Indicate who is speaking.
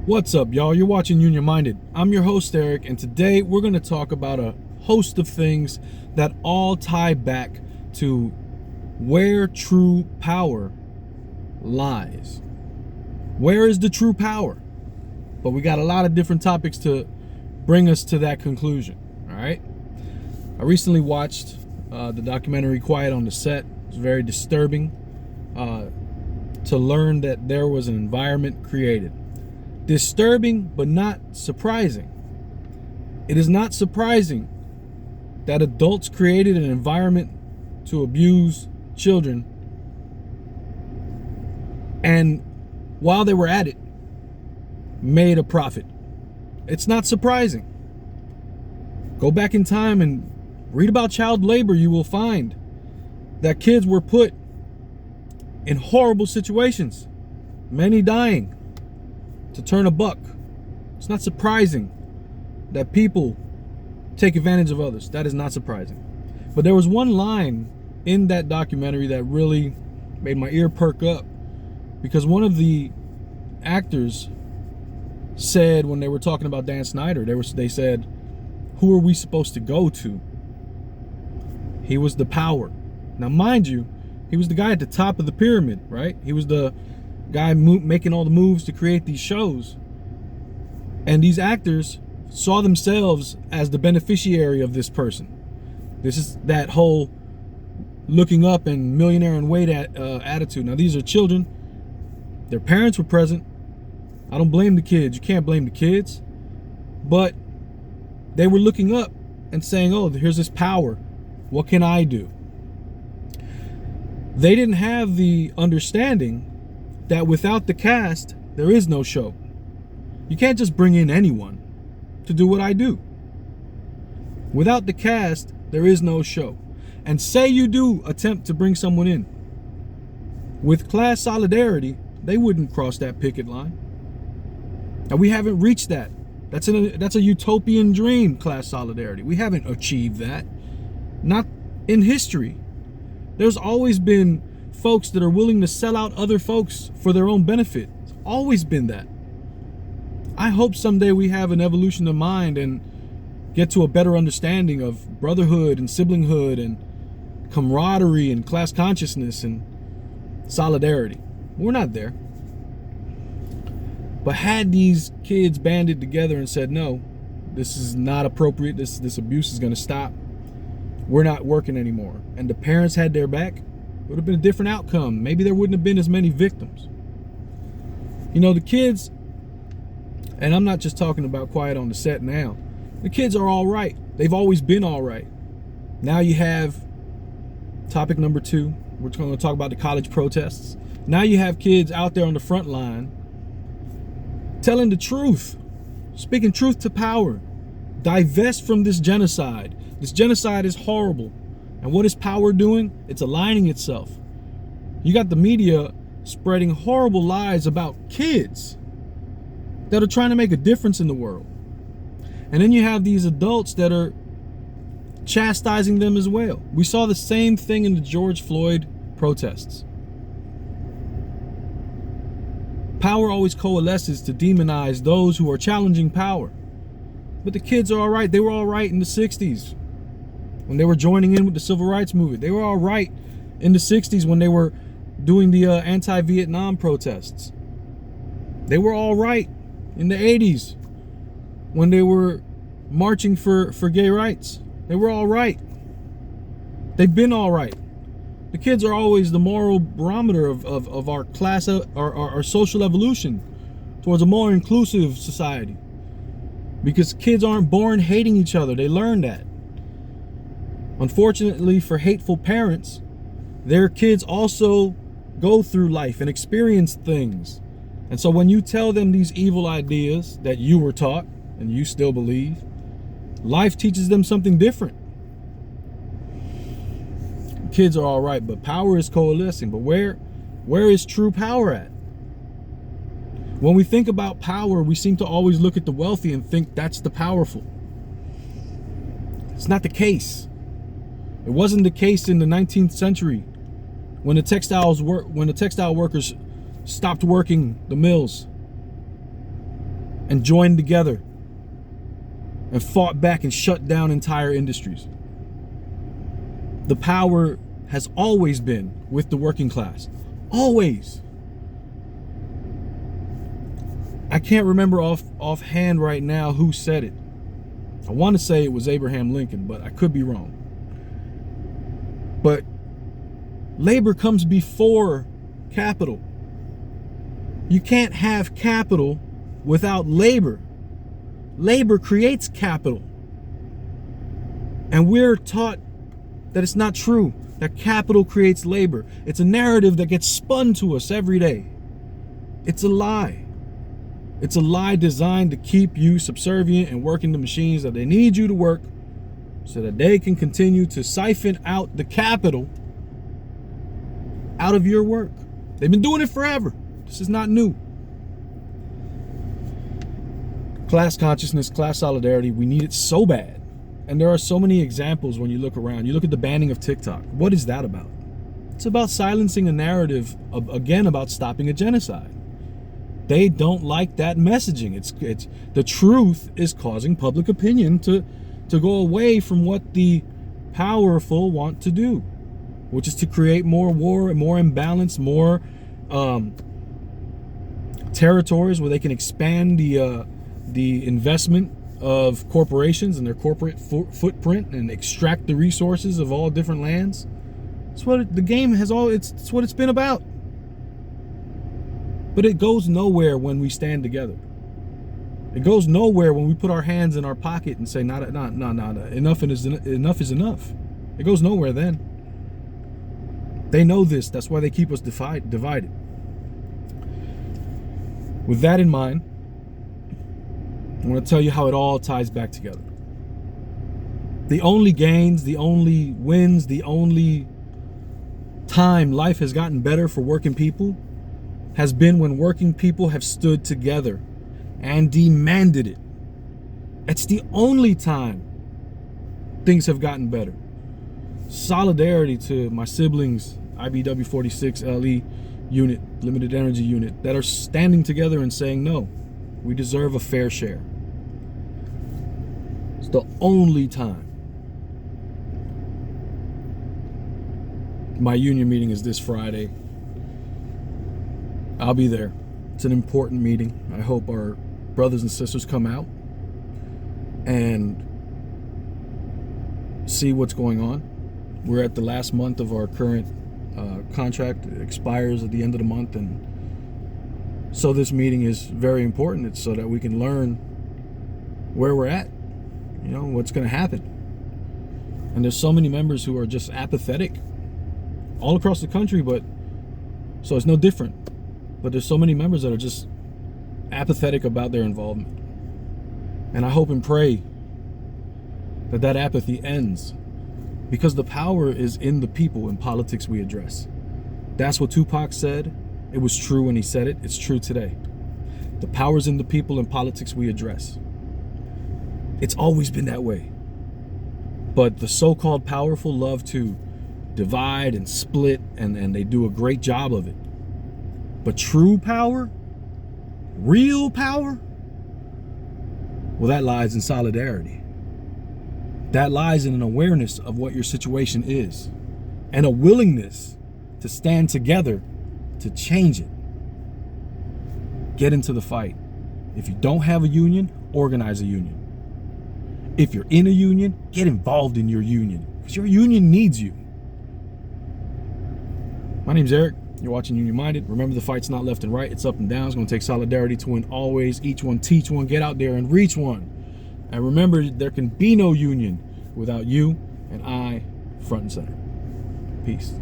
Speaker 1: What's up, y'all? You're watching Union Minded. I'm your host, Eric, and today we're going to talk about a host of things that all tie back to where true power lies. Where is the true power? But we got a lot of different topics to bring us to that conclusion, all right? I recently watched the documentary Quiet on the Set. It was very disturbing to learn that there was an environment created. Disturbing, but not surprising. It is not surprising that adults created an environment to abuse children, and while they were at it, made a profit. It's not surprising. Go back in time and read about child labor. You will find that kids were put in horrible situations, many dying to turn a buck. It's not surprising that people take advantage of others. That is not surprising. But there was one line in that documentary that really made my ear perk up, because one of the actors said, when they were talking about Dan Snyder, they said, "Who are we supposed to go to?" He was the power. Now, mind you, he was the guy at the top of the pyramid, right? He was the guy making all the moves to create these shows. And these actors saw themselves as the beneficiary of this person. This is that whole looking up and millionaire in wait attitude. Now, these are children. Their parents were present. I don't blame the kids. You can't blame the kids. But they were looking up and saying, oh, here's this power. What can I do? They didn't have the understanding that without the cast, there is no show. You can't just bring in anyone to do what I do. Without the cast, there is no show. And say you do attempt to bring someone in, with class solidarity, they wouldn't cross that picket line. And we haven't reached that. That's a utopian dream, class solidarity. We haven't achieved that. Not in history. There's always been folks that are willing to sell out other folks for their own benefit. It's always been that. I hope someday we have an evolution of mind and get to a better understanding of brotherhood and siblinghood and camaraderie and class consciousness and solidarity. We're not there. But had these kids banded together and said, no, this is not appropriate, this abuse is going to stop, we're not working anymore, and the parents had their back, it would have been a different outcome. Maybe there wouldn't have been as many victims. You know, the kids, and I'm not just talking about Quiet on the Set now, the kids are all right. They've always been all right. Now you have topic number 2. We're going to talk about the college protests. Now you have kids out there on the front line telling the truth, speaking truth to power. Divest from this genocide. This genocide is horrible. And what is power doing? It's aligning itself. You got the media spreading horrible lies about kids that are trying to make a difference in the world. And then you have these adults that are chastising them as well. We saw the same thing in the George Floyd protests. Power always coalesces to demonize those who are challenging power. But the kids are all right. They were all right in the 60s when they were joining in with the civil rights movement. They were all right in the 60s when they were doing the anti-Vietnam protests. They were all right in the 80s when they were marching for gay rights. They were all right. They've been all right. The kids are always the moral barometer of our class, our social evolution towards a more inclusive society. Because kids aren't born hating each other. They learn that. Unfortunately for hateful parents, their kids also go through life and experience things. And so when you tell them these evil ideas that you were taught and you still believe, life teaches them something different. Kids are all right, but power is coalescing. But where is true power at? When we think about power, we seem to always look at the wealthy and think that's the powerful. It's not the case. It wasn't the case in the 19th century when the textile workers stopped working the mills. and joined together and fought back and shut down entire industries. The power has always been with the working class. Always. I can't remember offhand right now who said it. I want to say it was Abraham Lincoln, but I could be wrong. But labor comes before capital. You can't have capital without labor. Labor creates capital. And we're taught that it's not true, that capital creates labor. It's a narrative that gets spun to us every day. It's a lie. It's a lie designed to keep you subservient and working the machines that they need you to work so that they can continue to siphon out the capital out of your work. They've been doing it forever. This is not new. Class consciousness, class solidarity, we need it so bad. And there are so many examples when you look around. You look at the banning of TikTok. What is that about? It's about silencing a narrative, again, about stopping a genocide. They don't like that messaging. It's the truth is causing public opinion to go away from what the powerful want to do, which is to create more war, more imbalance, more territories where they can expand the investment of corporations and their corporate footprint and extract the resources of all different lands. It's what the game has it's what it's been about. But it goes nowhere when we stand together. It goes nowhere when we put our hands in our pocket and say, no, enough is enough. It goes nowhere then. They know this. That's why they keep us divided. With that in mind, I want to tell you how it all ties back together. The only gains, the only wins, the only time life has gotten better for working people has been when working people have stood together and demanded it. It's the only time things have gotten better. Solidarity to my siblings, IBW 46 LE unit, limited energy unit, that are standing together and saying, no, we deserve a fair share. It's the only time. My union meeting is this Friday. I'll be there. It's an important meeting. I hope our brothers and sisters come out and see what's going on. We're at the last month of our current contract. It expires at the end of the month, and so this meeting is very important. It's so that we can learn where we're at, you know, what's going to happen. And there's so many members who are just apathetic all across the country, but so it's no different. But there's so many members that are just apathetic about their involvement. And I hope and pray that that apathy ends, because the power is in the people in politics we address. That's what Tupac said. It was true when he said it. It's true today. The power's in the people in politics we address. It's always been that way. But the so-called powerful love to divide and split, and they do a great job of it. But true power, real power, well, that lies in solidarity. That lies in an awareness of what your situation is and a willingness to stand together to change it. Get into the fight. If you don't have a union, organize a union. If you're in a union, get involved in your union, because your union needs you. My name's Eric. You're watching Union Minded. Remember, the fight's not left and right, it's up and down. It's going to take solidarity to win always. Each one teach one. Get out there and reach one. And remember, there can be no union without you and I front and center. Peace.